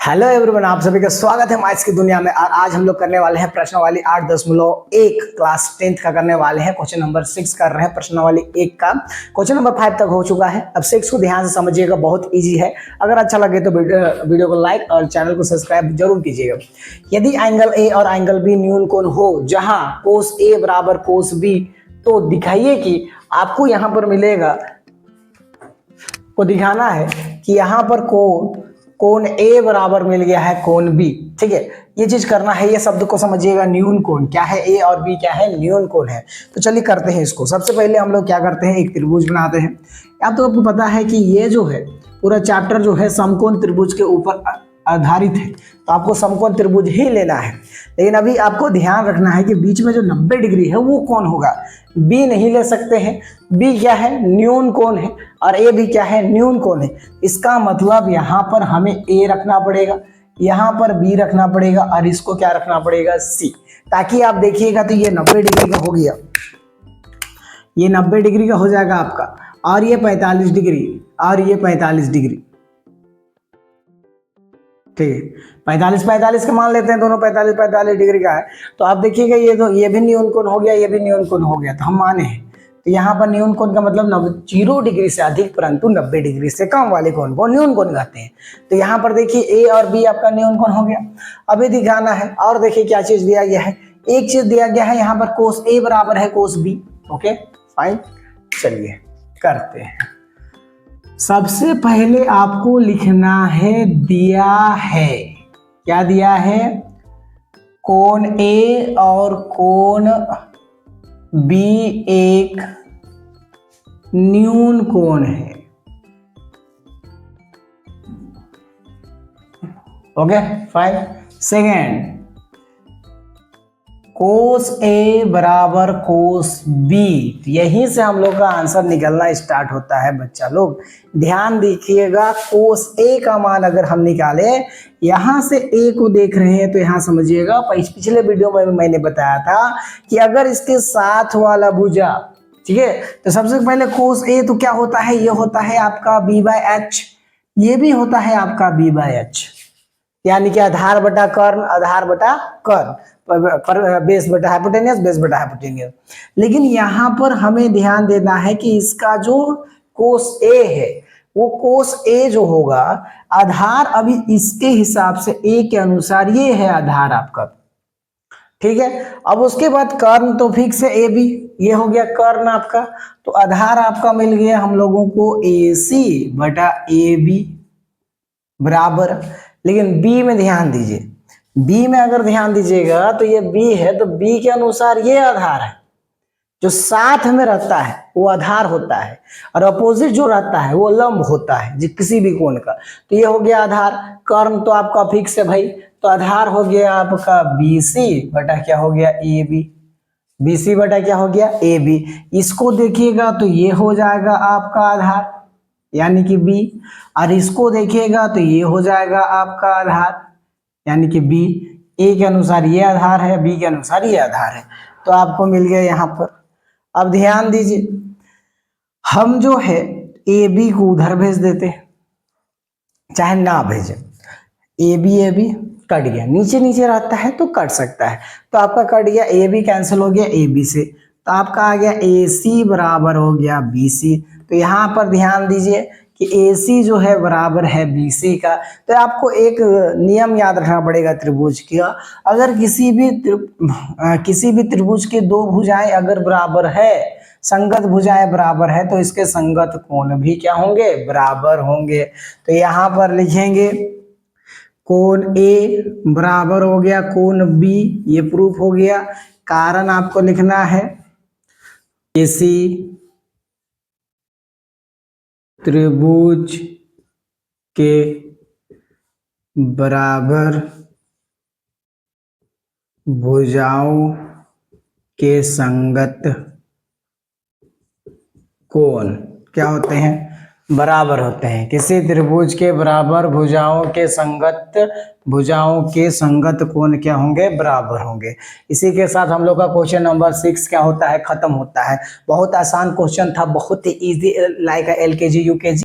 Hello everyone, आप सभी का स्वागत है मैथ्स की दुनिया में। और आज हम लोग करने वाले हैं प्रश्नावली 8.1 क्लास 10th का करने वाले हैं। क्वेश्चन नंबर 6 कर रहे हैं प्रश्नावली 1 का। क्वेश्चन नंबर 5 तक हो चुका है। अब 6 को ध्यान से समझिएगा, बहुत इजी है। अगर अच्छा लगे तो वीडियो को लाइक और चैनल को सब्सक्राइब जरूर कीजिएगा। यदि एंगल ए और एंगल बी न्यून कोण हो जहां कोस ए बराबर कोस बी, तो दिखाइए कि आपको यहां पर मिलेगा, को दिखाना है कि यहां पर कोण ए बराबर मिल गया है कोण बी। ठीक है, ये चीज करना है। ये शब्द को समझिएगा, न्यून कोण क्या है, ए और बी क्या है, न्यून कोण है। तो चलिए करते हैं इसको। सबसे पहले हम लोग क्या करते हैं, एक त्रिभुज बनाते हैं। अब तो आपको पता है कि ये जो है पूरा चैप्टर जो है समकोण त्रिभुज के ऊपर आधारित है, तो आपको समकोण त्रिभुज ही लेना है। लेकिन अभी आपको ध्यान रखना है कि बीच में जो 90 डिग्री है वो कौन होगा, बी नहीं ले सकते हैं। बी क्या है, न्यून कोण है, और ए भी क्या है, न्यून कोण है। इसका मतलब यहाँ पर हमें ए रखना पड़ेगा, यहाँ पर बी रखना पड़ेगा, और इसको क्या रखना पड़ेगा, सी। ताकि आप देखिएगा तो ये 90 डिग्री का हो गया, ये 90 डिग्री का हो जाएगा आपका, और ये 45 डिग्री, और ये 45 डिग्री। ठीक है, 45 का मान लेते हैं, दोनों 45 डिग्री का है। तो आप देखिएगा ये भी न्यून कोण हो गया, ये भी न्यून कोण हो गया, तो हम माने हैं। तो यहाँ पर न्यून कोण का मतलब 0 डिग्री से अधिक परंतु 90 डिग्री से कम वाले कोण को न्यून कोण कहते हैं। तो यहाँ पर देखिए ए और बी आपका न्यून कोण हो गया। अभी दिखाना है, और देखिए क्या चीज दिया गया है। एक चीज दिया गया है यहाँ पर, कोस ए बराबर है कोस बी। ओके फाइन, चलिए करते हैं। सबसे पहले आपको लिखना है, दिया है, क्या दिया है, कोण ए और कोण बी एक न्यून कोण है। Okay fine. सेकेंड, कोस ए बराबर कोस बी। यहीं से हम लोग का आंसर निकलना स्टार्ट होता है बच्चा लोग। ध्यान देखिएगा, कोस ए का मान अगर हम निकाले, यहां से ए को देख रहे हैं तो यहां समझिएगा, पिछले वीडियो में मैंने बताया था कि अगर इसके साथ वाला भुजा, ठीक है, तो सबसे पहले कोस ए तो क्या होता है, ये होता है आपका b/h, ये भी होता है आपका b/h, यानी कि आधार बटा कर्ण, आधार बटा कर्ण, बेस बटा हाइपोटेनियस, बेस बटा हाइपोटेनियस। लेकिन यहाँ पर हमें ध्यान देना है कि इसका जो कोस ए है, वो कोस ए जो होगा, आधार अभी इसके हिसाब से ए के अनुसार ये है आधार आपका। ठीक है, अब उसके बाद कर्ण तो फिक्स है ए बी, ये हो गया कर्ण आपका। तो आधार आपका मिल गया हम लोगों को ए सी बटा ए बी बराबर। लेकिन बी में ध्यान दीजिए, बी में अगर ध्यान दीजिएगा तो ये बी है, तो बी के अनुसार ये आधार है, जो साथ में रहता है वो आधार होता है, और अपोजिट जो रहता है वो लंब होता है जी, किसी भी कोण का। तो ये हो गया आधार। कर्ण तो आपका फिक्स है भाई, तो आधार हो गया आपका बी सी बटा क्या हो गया, ए बी। बी सी बटा क्या हो गया, ए बी। इसको देखिएगा तो ये हो जाएगा आपका आधार, यानी कि बी, और इसको देखिएगा तो ये हो जाएगा आपका आधार, यानी कि बी। ए के अनुसार ये आधार है, बी के अनुसार ये आधार है, तो आपको मिल गया यहाँ पर। अब ध्यान दीजिए, हम जो है ए बी को उधर भेज देते हैं, चाहे ना भेजें। ए बी कट गया, नीचे नीचे रहता है तो कट सकता है, तो आपका कट गया, ए बी कैंसिल हो गया ए बी से, तो आपका आ गया ए सी बराबर हो गया बी सी। तो यहाँ पर ध्यान दीजिए कि ए सी जो है बराबर है बी सी का। तो आपको एक नियम याद रखना पड़ेगा त्रिभुज का। अगर किसी भी त्रिभुज के दो भुजाएं अगर बराबर है, संगत भुजाएं बराबर है, तो इसके संगत कोण भी क्या होंगे, बराबर होंगे। तो यहाँ पर लिखेंगे कोण ए बराबर हो गया कोण बी, ये प्रूफ हो गया। कारण आपको लिखना है, किसी त्रिभुज के बराबर भुजाओं के संगत कोण क्या होते हैं, बराबर होते हैं। किसी त्रिभुज के बराबर भुजाओं के संगत कोण क्या होंगे, बराबर होंगे। इसी के साथ हम लोग का क्वेश्चन नंबर 6 क्या होता है, खत्म होता है। बहुत आसान क्वेश्चन था, बहुत ही इजी, लाइक LKG UKG।